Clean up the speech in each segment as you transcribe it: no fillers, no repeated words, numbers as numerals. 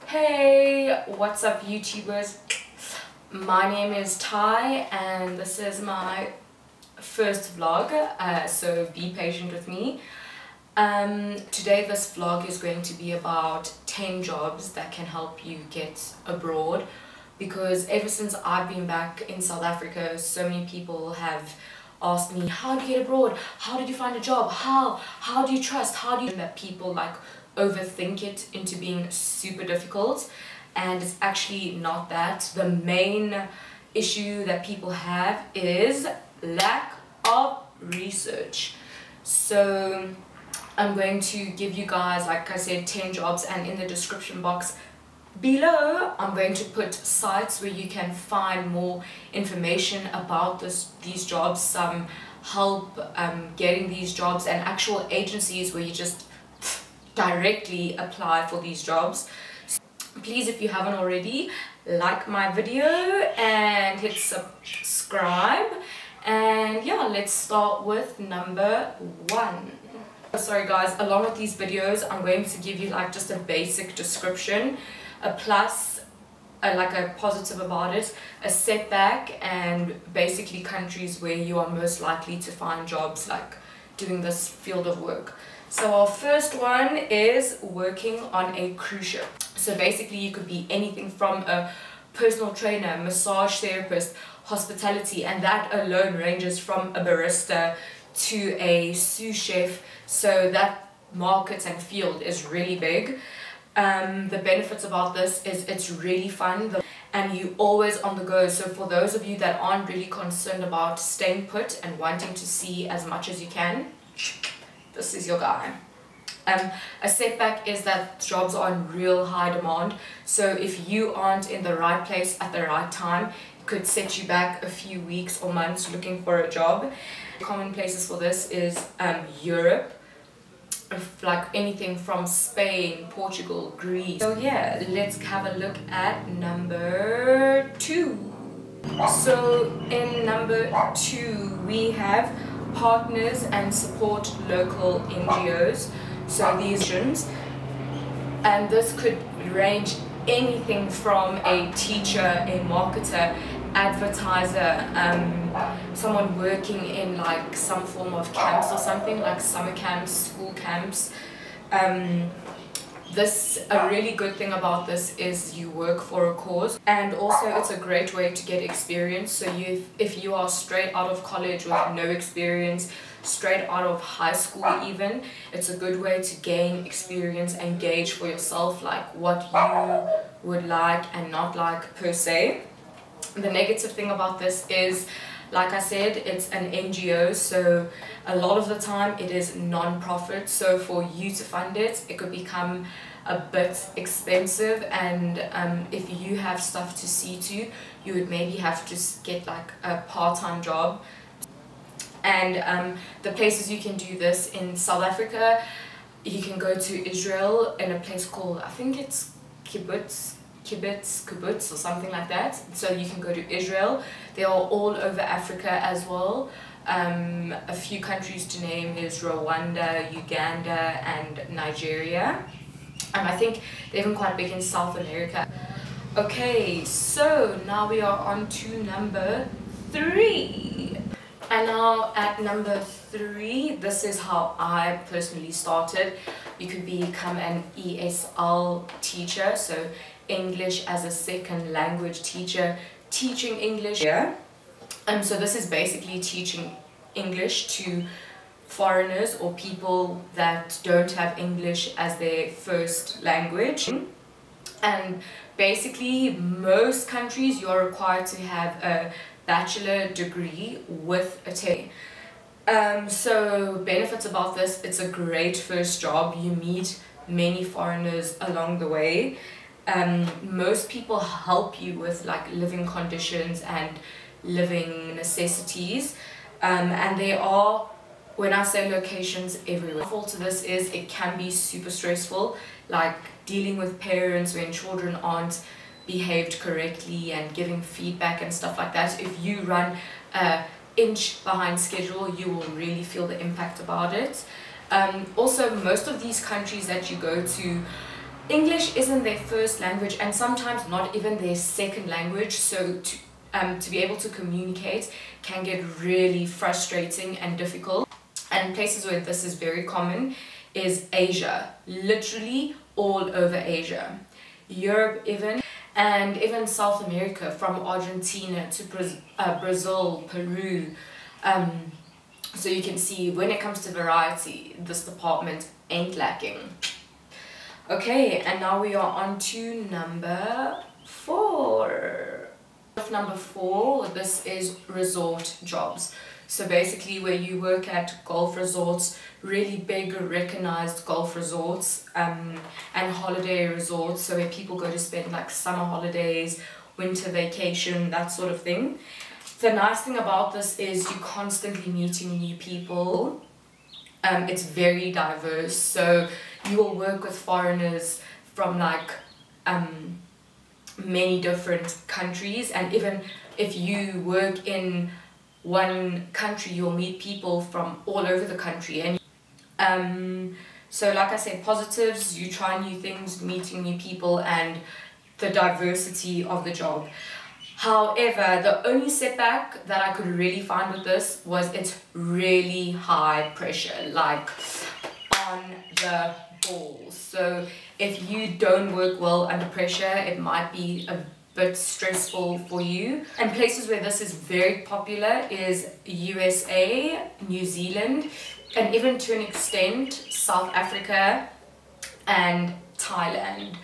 Hey, what's up YouTubers? My name is Ty and this is my first vlog, so be patient with me. Today this vlog is going to be about 10 jobs that can help you get abroad, because ever since I've been back in South Africa, so many people have asked me, how do you get abroad? How did you find a job? How do you trust? How do you... that people like overthink it into being super difficult, and it's actually not that. The main issue that people have is lack of research. So I'm going to give you guys, like I said, 10 jobs, and in the description box below I'm going to put sites where you can find more information about these jobs, some help getting these jobs, and actual agencies where you just directly apply for these jobs. So please, if you haven't already, like my video and hit subscribe. And yeah, let's start with number 1. Sorry guys, along with these videos I'm going to give you like just a basic description, a plus, like a positive about it, a setback, and basically countries where you are most likely to find jobs like doing this field of work. So our first one is working on a cruise ship. So basically you could be anything from a personal trainer, massage therapist, hospitality, and that alone ranges from a barista to a sous chef. So that market and field is really big. The benefits about this is it's really fun and you always on the go. So for those of you that aren't really concerned about staying put and wanting to see as much as you can, this is your guy. A setback is that jobs are in real high demand, so if you aren't in the right place at the right time, it could set you back a few weeks or months looking for a job. Common places for this is Europe, like anything from Spain, Portugal, Greece. So yeah, let's have a look at number 2. So in number 2 we have partners and support local NGOs. So these options, and this could range anything from a teacher, a marketer, advertiser, someone working in like some form of camps or something like summer camps, school camps. A really good thing about this is you work for a cause, and also it's a great way to get experience. So if you are straight out of college with no experience, straight out of high school even, it's a good way to gain experience and gauge for yourself like what you would like and not like per se. The negative thing about this is, like I said, it's an NGO, so a lot of the time it is non-profit, so for you to fund it, it could become a bit expensive, and if you have stuff to see to, you would maybe have to get like a part-time job. And the places you can do this in South Africa, you can go to Israel in a place called, I think it's kibbutz or something like that. So you can go to Israel. They are all over Africa as well. A few countries to name is Rwanda, Uganda, and Nigeria. And I think they're even quite big in South America. Okay, so now we are on to number 3. And now at number 3, this is how I personally started. You could become an ESL teacher, so English as a second language teacher, teaching English. So this is basically teaching English to foreigners or people that don't have English as their first language. And basically most countries you are required to have a bachelor degree with a TED. So benefits about this, it's a great first job. You meet many foreigners along the way. Most people help you with like living conditions and living necessities, and they are, when I say locations, everywhere. The fault to this is it can be super stressful, like dealing with parents when children aren't behaved correctly and giving feedback and stuff like that. If you run an inch behind schedule, you will really feel the impact about it. Also, most of these countries that you go to English isn't their first language and sometimes not even their second language, so to be able to communicate can get really frustrating and difficult. And places where this is very common is Asia, literally all over Asia, Europe even, and even South America, from Argentina to Brazil, Peru. So you can see when it comes to variety, this department ain't lacking. Okay, and now we are on to number 4. Number 4, this is resort jobs. So basically where you work at golf resorts, really big recognized golf resorts, and holiday resorts, so where people go to spend like summer holidays, winter vacation, that sort of thing. The nice thing about this is you're constantly meeting new people. It's very diverse, so you will work with foreigners from like many different countries, and even if you work in one country, you'll meet people from all over the country. And so like I said, positives, you try new things, meeting new people, and the diversity of the job. However, the only setback that I could really find with this was it's really high pressure, like on the balls. So if you don't work well under pressure, it might be a bit stressful for you. And places where this is very popular is USA, New Zealand, and even to an extent South Africa and Thailand.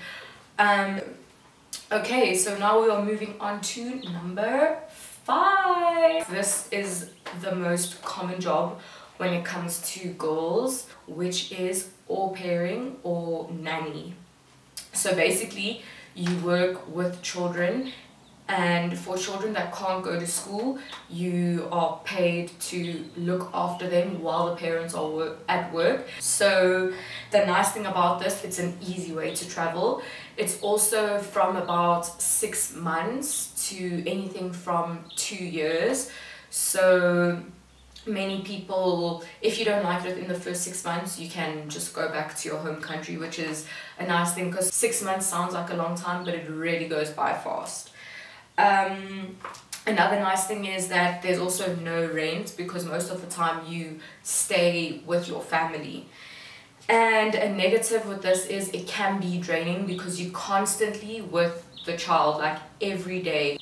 Okay, so now we are moving on to number 5. This is the most common job when it comes to girls, which is au pairing or nanny. So basically you work with children, and for children that can't go to school, you are paid to look after them while the parents are at work. So the nice thing about this, it's an easy way to travel. It's also from about 6 months to anything from 2 years. So many people, if you don't like it within the first 6 months, you can just go back to your home country, which is a nice thing, because 6 months sounds like a long time, but it really goes by fast. Another nice thing is that there's also no rent, because most of the time you stay with your family. And a negative with this is it can be draining, because you're constantly with the child, like every day.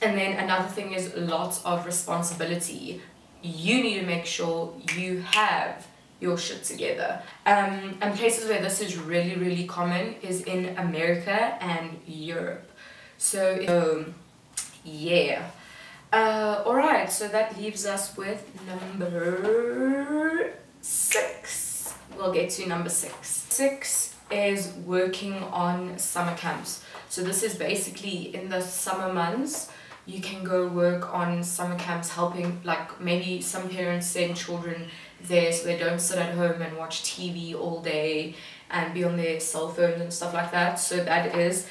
And then another thing is lots of responsibility. You need to make sure you have your shit together. And places where this is really, really common is in America and Europe. So yeah. Alright, so that leaves us with number 6. We'll get to number 6. 6 is working on summer camps. So this is basically in the summer months, you can go work on summer camps, helping, like maybe some parents send children there so they don't sit at home and watch TV all day and be on their cell phones and stuff like that. So that is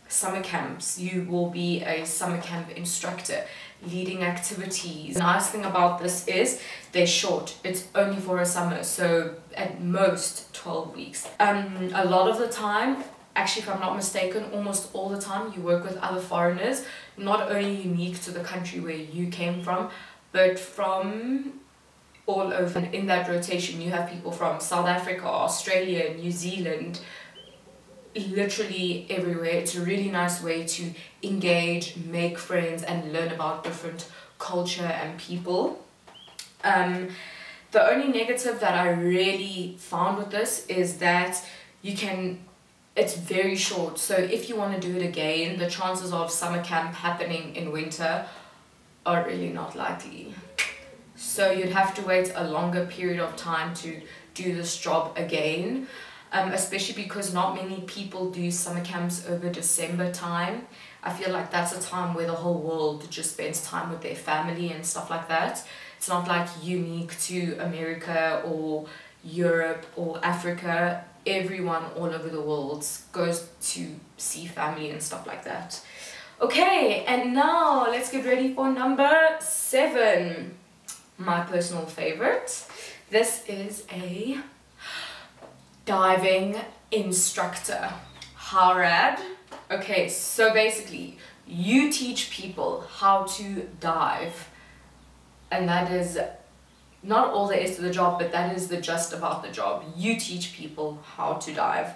summer camps. You will be a summer camp instructor, leading activities. The nice thing about this is they're short. It's only for a summer, so at most 12 weeks. A lot of the time, actually, if I'm not mistaken, almost all the time you work with other foreigners, not only unique to the country where you came from, but from all over. In that rotation you have people from South Africa, Australia, New Zealand, literally everywhere. It's a really nice way to engage, make friends, and learn about different culture and people. The only negative that I really found with this is that it's very short. So if you want to do it again, the chances of summer camp happening in winter are really not likely. So you'd have to wait a longer period of time to do this job again. Especially because not many people do summer camps over December time. I feel like that's a time where the whole world just spends time with their family and stuff like that. It's not like unique to America or Europe or Africa. Everyone all over the world goes to see family and stuff like that. Okay, and now let's get ready for number 7. My personal favorite. This is a diving instructor. How rad. Okay, so basically you teach people how to dive, and that is not all there is to the job, but that is the just about the job. You teach people how to dive.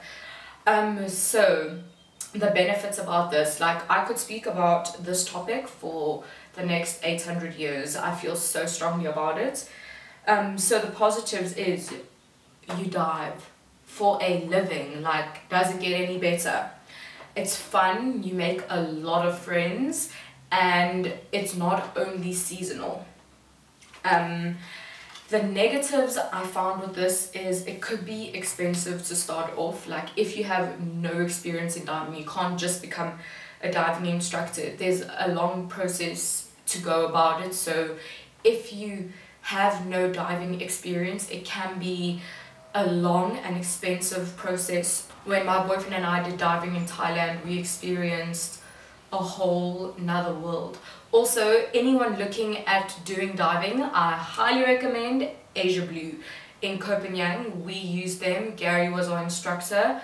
So the benefits about this, like I could speak about this topic for the next 800 years. I feel so strongly about it. So the positives is you dive for a living. Like, does it get any better? It's fun, you make a lot of friends, and it's not only seasonal. The negatives I found with this is it could be expensive to start off. Like, if you have no experience in diving, you can't just become a diving instructor. There's a long process to go about it. So if you have no diving experience, it can be a long and expensive process. When my boyfriend and I did diving in Thailand, we experienced a whole nother world. Also, anyone looking at doing diving, I highly recommend Asia Blue. In Copenhagen, we used them. Gary was our instructor.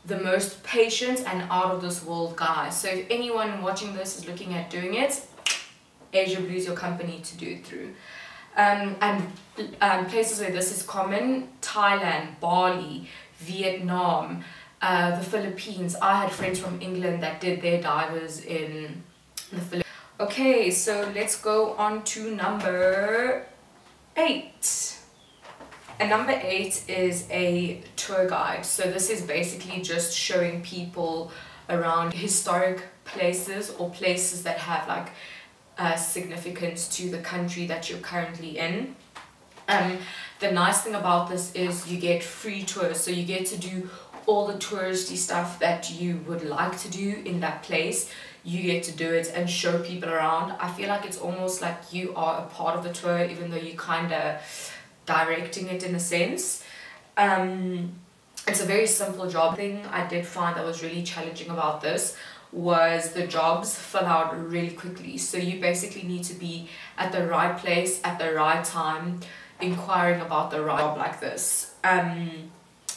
The most patient and out of this world guy. So if anyone watching this is looking at doing it, Asia Blue is your company to do it through. Places where this is common: Thailand, Bali, Vietnam, the Philippines. I had friends from England that did their divers in the Philippines. Okay, so let's go on to number 8. And number 8 is a tour guide. So this is basically just showing people around historic places or places that have like significance to the country that you're currently in. The nice thing about this is you get free tours, so you get to do all the touristy stuff that you would like to do in that place. You get to do it and show people around. I feel like it's almost like you are a part of the tour, even though you're kind of directing it in a sense. It's a very simple job. The thing I did find that was really challenging about this was the jobs fill out really quickly. So you basically need to be at the right place at the right time, inquiring about the right job like this.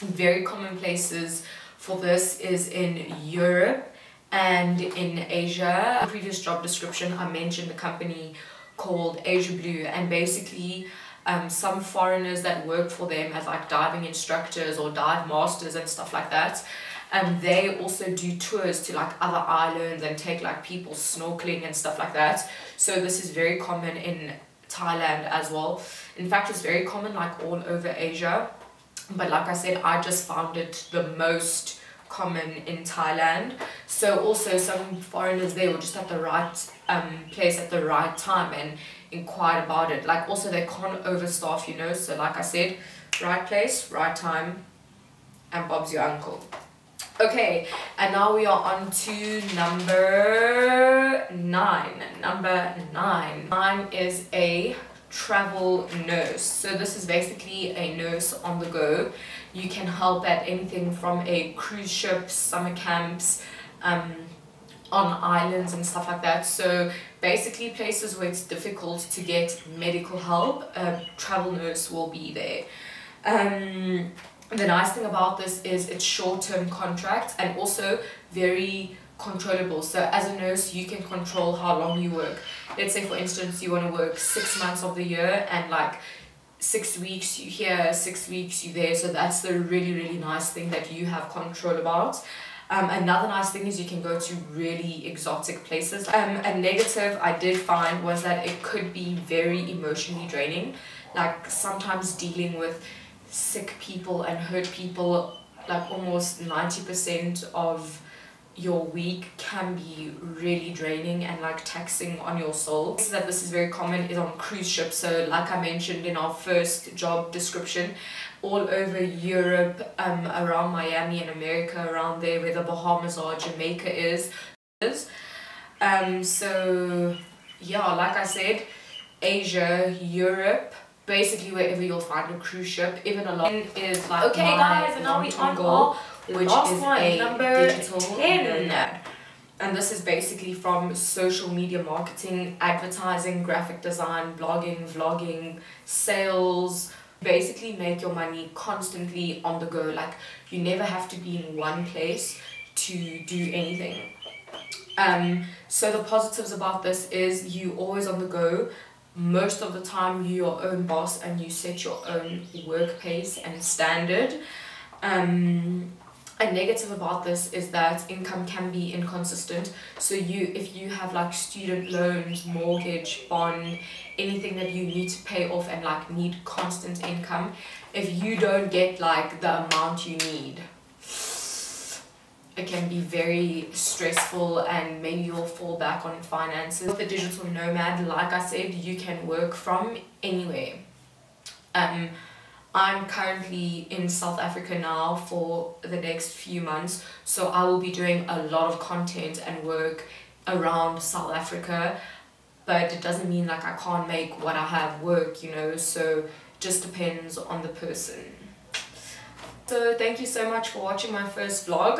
Very common places for this is in Europe and in Asia. In the previous job description, I mentioned a company called Asia Blue, and basically some foreigners that work for them as like diving instructors or dive masters and stuff like that. They also do tours to like other islands and take like people snorkeling and stuff like that. So this is very common in Thailand as well. In fact, it's very common like all over Asia. But like I said, I just found it the most common in Thailand. So also some foreigners there were just at the right place at the right time and inquired about it. Like also they can't overstaff, you know. So like I said, right place, right time, and Bob's your uncle. Okay, and now we are on to number 9. Number 9. 9 is a travel nurse. So this is basically a nurse on the go. You can help at anything from a cruise ship, summer camps, on islands and stuff like that. So basically places where it's difficult to get medical help, a travel nurse will be there. The nice thing about this is it's short-term contracts and also very controllable. So as a nurse, you can control how long you work. Let's say for instance you want to work 6 months of the year, and like 6 weeks you here, 6 weeks you there. So that's the really nice thing that you have control about. Another nice thing is you can go to really exotic places. A negative I did find was that it could be very emotionally draining. Like sometimes dealing with sick people and hurt people, like almost 90% of your week can be really draining and like taxing on your soul. So that this is very common is on cruise ships. So like I mentioned in our first job description, all over Europe, around Miami and America, around there where the Bahamas are, Jamaica is. So yeah, like I said, Asia, Europe, basically wherever you'll find a cruise ship. Even a lot is like okay guys, and now we on goal, which is one, a number digital 10. nomad. And this is basically from social media marketing, advertising, graphic design, blogging, vlogging, sales. Basically make your money constantly on the go. Like you never have to be in one place. to do anything. So the positives about this is you always on the go. Most of the time you're your own boss and you set your own work pace and standard. A negative about this is that income can be inconsistent. So if you have like student loans, mortgage, bond, anything that you need to pay off and like need constant income, if you don't get like the amount you need, it can be very stressful and maybe you'll fall back on finances. With the digital nomad, like I said, you can work from anywhere. I'm currently in South Africa now for the next few months, so I will be doing a lot of content and work around South Africa, but it doesn't mean like I can't make what I have work, you know, so just depends on the person. So thank you so much for watching my first vlog.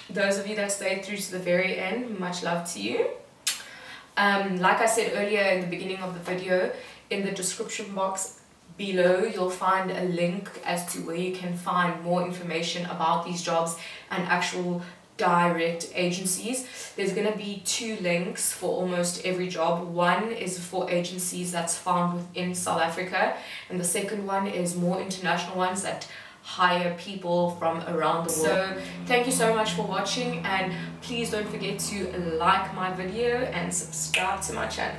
Those of you that stayed through to the very end, much love to you. Like I said earlier in the beginning of the video, in the description box below you'll find a link as to where you can find more information about these jobs and actual direct agencies. There's going to be 2 links for almost every job. One is for agencies that's found within South Africa, and the second one is more international ones that hire people from around the world. So thank you so much for watching, and please don't forget to like my video and subscribe to my channel.